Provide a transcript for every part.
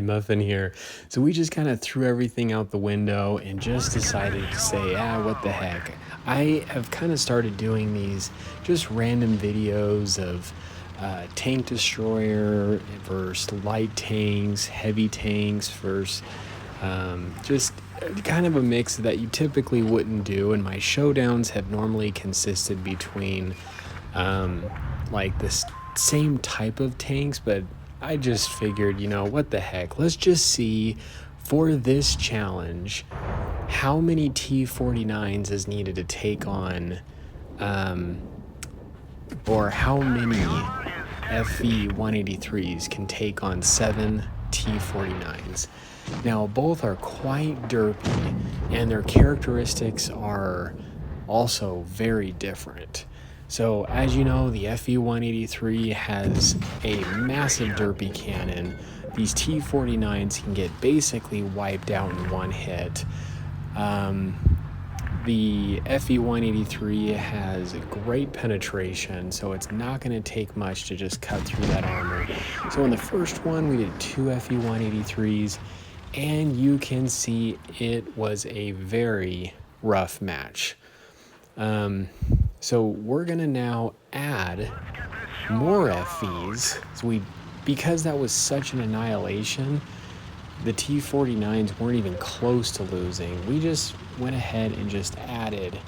Hi, Muffin here. So we just kind of threw everything out the window and just decided to say, what the heck. I have kind of started doing these just random videos of tank destroyer versus light tanks, heavy tanks versus just kind of a mix that you typically wouldn't do. And my showdowns have normally consisted between like this same type of tanks, but I just figured, what the heck, let's just see for this challenge how many T49's is needed to take on or how many FV183's can take on 7 T49's. Now both are quite derpy and their characteristics are also very different. So as you know, the FV183 has a massive derpy cannon. These T49's can get basically wiped out in one hit. The FV183 has great penetration, so it's not going to take much to just cut through that armor. So in the first one, we did 2 FV183's, and you can see it was a very rough match. So we're gonna now add more FVs. So because that was such an annihilation, the T49's weren't even close to losing. We just went ahead and just added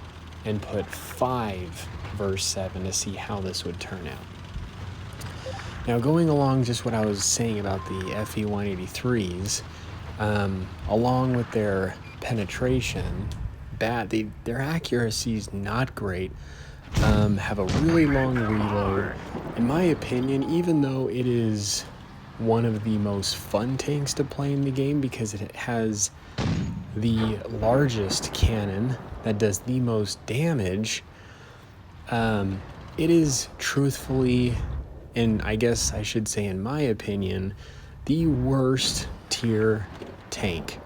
and put 5 verse 7 to see how this would turn out. Now going along just what I was saying about the FV183's, along with their penetration, their accuracy is not great, have a really long reload. In my opinion, even though it is one of the most fun tanks to play in the game because it has the largest cannon that does the most damage, it is truthfully, and I guess I should say in my opinion, the worst tier tank.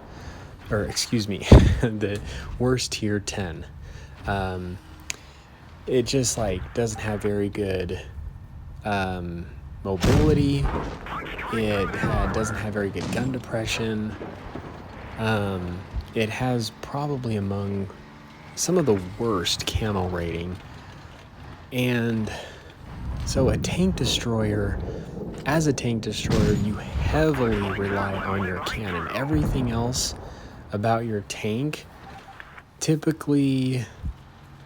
Or excuse me, the worst tier 10. It just doesn't have very good mobility. It doesn't have very good gun depression. It has probably among some of the worst camo rating. And so as a tank destroyer, you heavily rely on your cannon. Everything else about your tank typically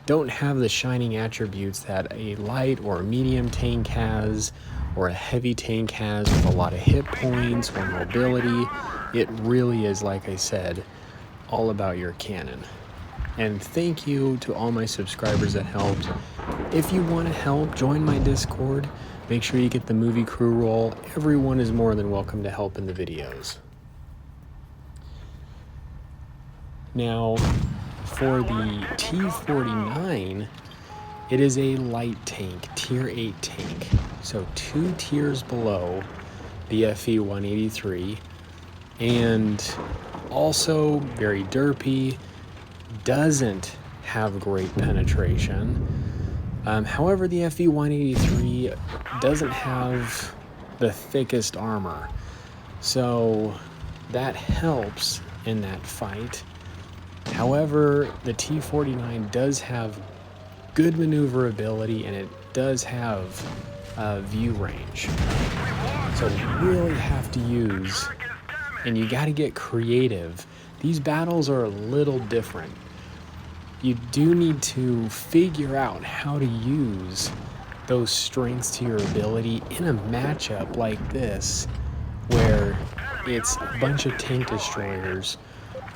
don't have the shining attributes that a light or a medium tank has or a heavy tank has with a lot of hit points or mobility. It really is, like I said, all about your cannon. And thank you to all my subscribers that helped. If you want to help, join my Discord. Make sure you get the movie crew roll. Everyone is more than welcome to help in the videos. Now, for the T49, it is a light tank, tier 8 tank. So 2 tiers below the FV183. And also very derpy, doesn't have great penetration. However, the FV183 doesn't have the thickest armor. So that helps in that fight. However, the T49 does have good maneuverability and it does have view range. So you really have to use, and you got to get creative. These battles are a little different. You do need to figure out how to use those strengths to your ability in a matchup like this, where it's a bunch of tank destroyers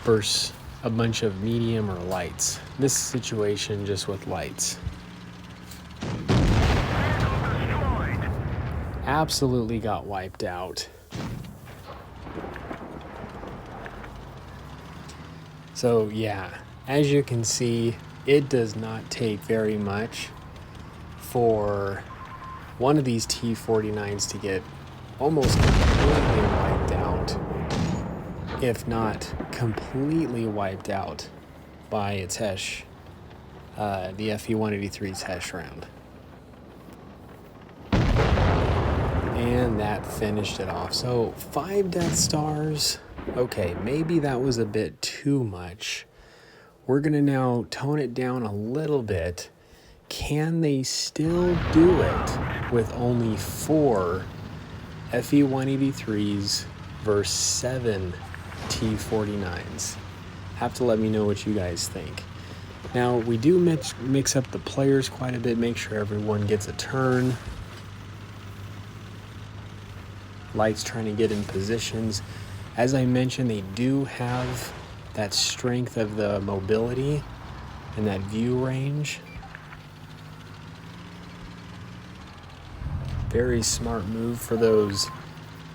versus a bunch of medium or lights. This situation just with lights. Absolutely got wiped out. So yeah, as you can see, it does not take very much for one of these T49's to get almost completely wiped out, if not completely wiped out by its Hesh, the FV183's Hesh round. And that finished it off. So 5 Death Stars. Okay, maybe that was a bit too much. We're going to now tone it down a little bit. Can they still do it with only 4 FV183s versus 7 T49’s? Have to let me know what you guys think. Now, we do mix up the players quite a bit, make sure everyone gets a turn. Light's trying to get in positions. As I mentioned, they do have that strength of the mobility and that view range. Very smart move for those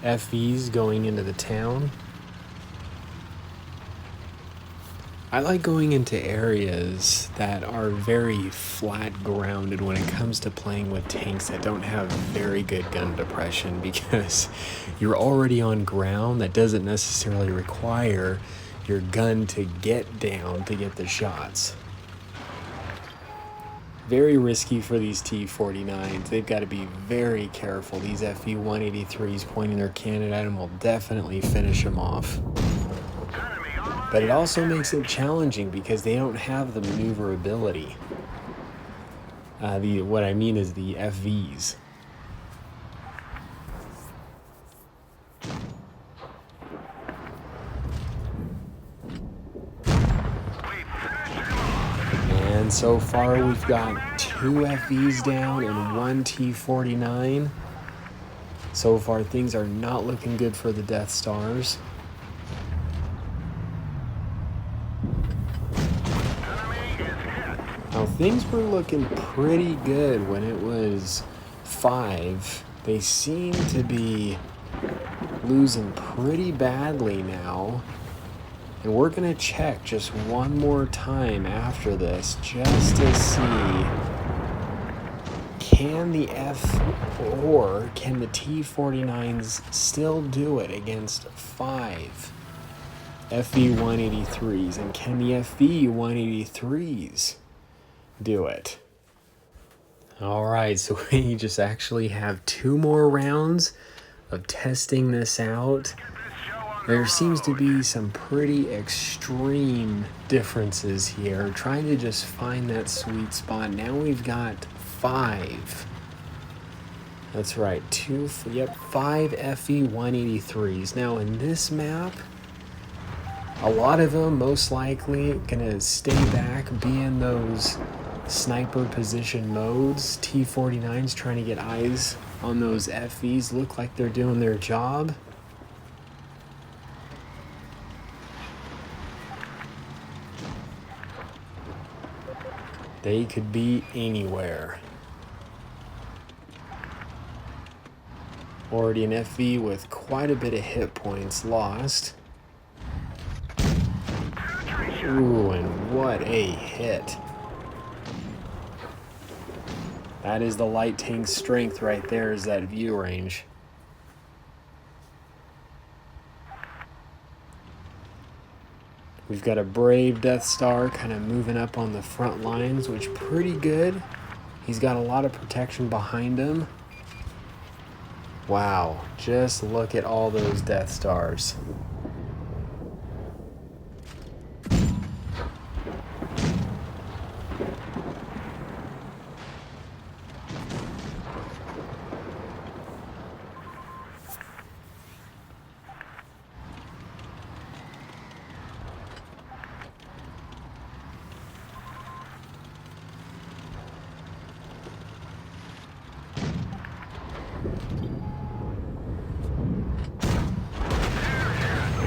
FVs going into the town. I like going into areas that are very flat grounded when it comes to playing with tanks that don't have very good gun depression, because you're already on ground that doesn't necessarily require your gun to get down to get the shots. Very risky for these T49s. They've got to be very careful. These FV183s pointing their cannon at them will definitely finish them off. But it also makes it challenging because they don't have the maneuverability. What I mean is the FVs. And so far we've got 2 FVs down and 1 T49. So far things are not looking good for the Death Stars. Now things were looking pretty good when it was 5. They seem to be losing pretty badly now. And we're going to check just one more time after this just to see, can the can the T49s still do it against 5 FV183s? And can the FV183s do it? All right, so we just actually have 2 more rounds of testing this out. There seems to be some pretty extreme differences here, trying to just find that sweet spot. Now we've got 5. That's right, 5 FV183s. Now in this map, a lot of them most likely gonna stay back, be in those sniper position modes. T49s trying to get eyes on those FVs, look like they're doing their job. They could be anywhere. Already an FV with quite a bit of hit points lost. Ooh, and what a hit. That is the light tank's strength right there, is that view range. We've got a brave Death Star kind of moving up on the front lines, which pretty good. He's got a lot of protection behind him. Wow, just look at all those Death Stars.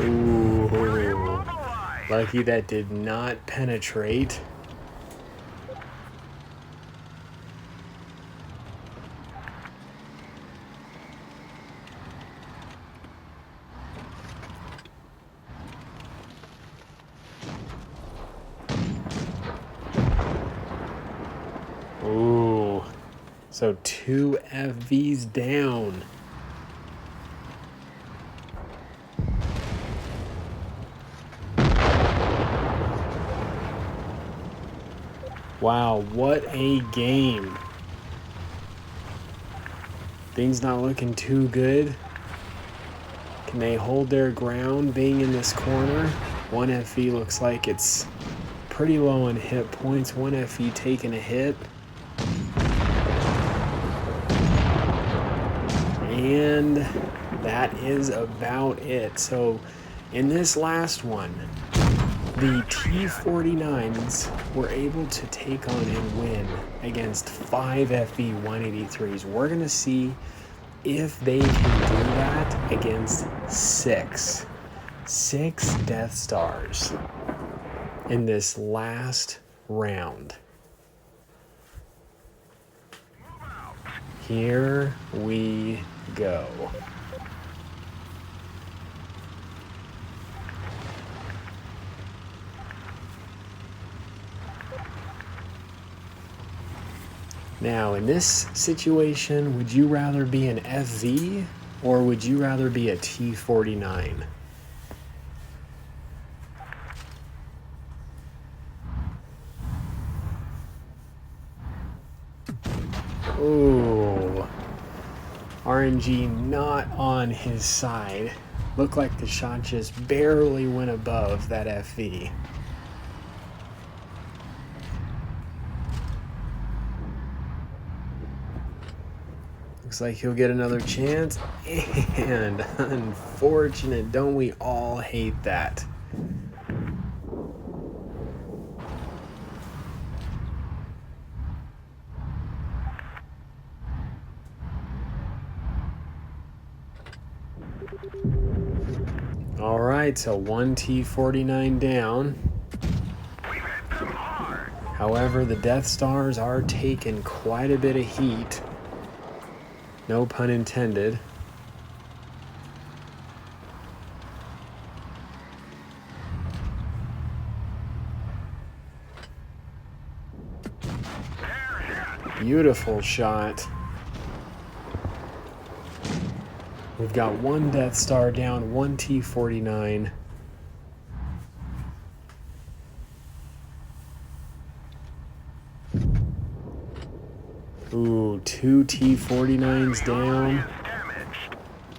Ooh, lucky that did not penetrate. Ooh, so 2 FVs down. Wow, what a game. Things not looking too good. Can they hold their ground being in this corner? One FV looks like it's pretty low on hit points. One FV taking a hit. And that is about it. So in this last one, the T49’s were able to take on and win against 5 FV183s. We're going to see if they can do that against 6 Death Stars in this last round. Here we go. Now, in this situation, would you rather be an FV or would you rather be a T49? Ooh, RNG not on his side. Looked like the shot just barely went above that FV. Looks like he'll get another chance, and unfortunate, don't we all hate that? All right, so one T49 down. However, the Death Stars are taking quite a bit of heat. No pun intended. Beautiful shot. We've got one Death Star down, one T49. Ooh, two T49s down.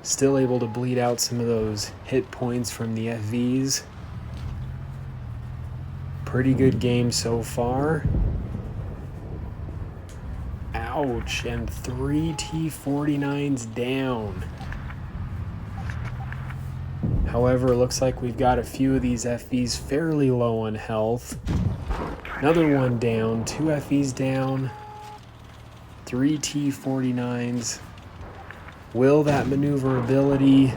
Still able to bleed out some of those hit points from the FVs. Pretty good game so far. Ouch, and three T49s down. However, it looks like we've got a few of these FVs fairly low on health. Another one down, two FVs down. 3 T49s. Will that maneuverability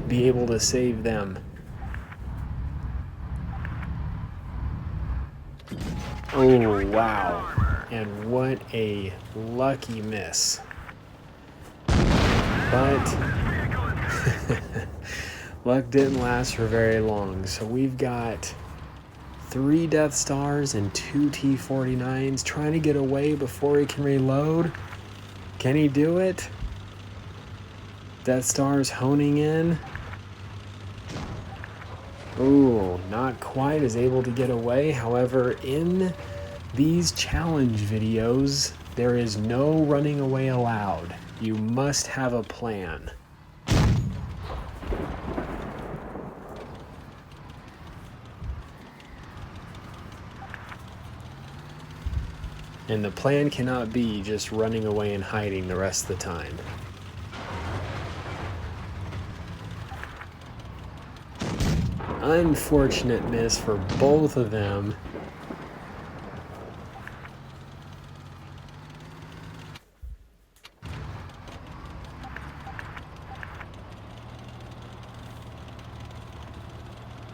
be able to save them? Oh, wow. And what a lucky miss. But luck didn't last for very long. So we've got 3 Death Stars and 2 T49s trying to get away before he can reload. Can he do it? Death Stars honing in. Ooh, not quite as able to get away. However, in these challenge videos, there is no running away allowed. You must have a plan. And the plan cannot be just running away and hiding the rest of the time. Unfortunate miss for both of them.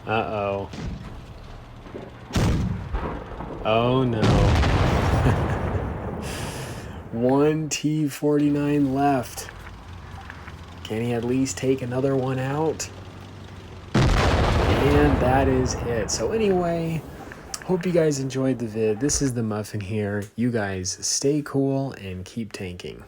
Uh-oh. Oh no. One T49 left. Can he at least take another one out? And that is it. So anyway, hope you guys enjoyed the vid. This is the Muffin here. You guys stay cool and keep tanking.